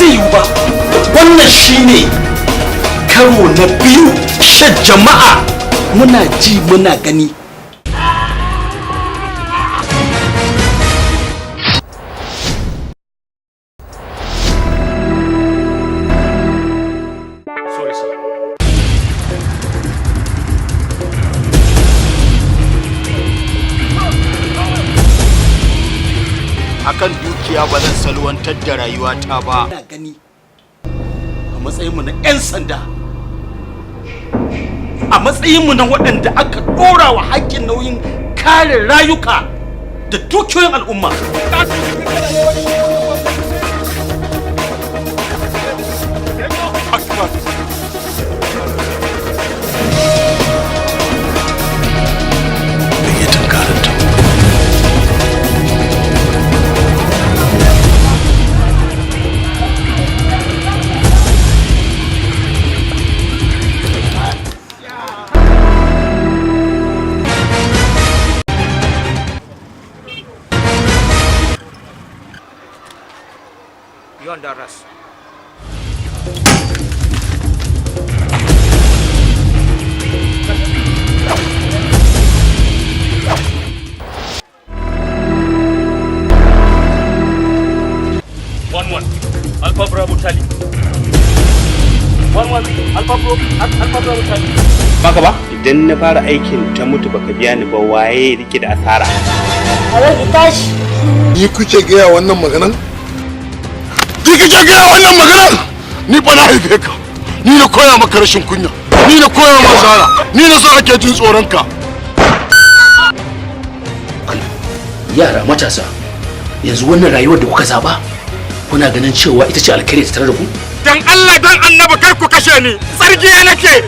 zai yiwu ba. Wannan shine karo na biyu shan jama'a muna ji muna gani. Akan dukiya ba zan salwantar da rayuwata ba. Ina gani a matsayinmu na 'yan sanda, a matsayinmu na waɗanda aka ɗora wa haƙƙin nauyin kare rayuka da dukiyoyin al'umma. You're under arrest. One Alpha Bravo Charlie. One Alpha Bravo Charlie. Baka ba? Idan na fara aikin ta mutu baka biya ni ba waye rike da asara. Alhaji tashi. Ni kuke gaya wannan maganan? Ni kake gaya wannan maganar? Ni fa na haife ka. Ni na koya maka rashin kunya. Ni na koya ma zara. Ni na sa ake jin tsoron ka. Yara matasa, yanzu wannan rayuwar da kuka zaba, kuna ganin cewa ita ce alkhairi ta tare da ku? Dan Allah dan Annabi kar ku kashe ni. Sarki nake.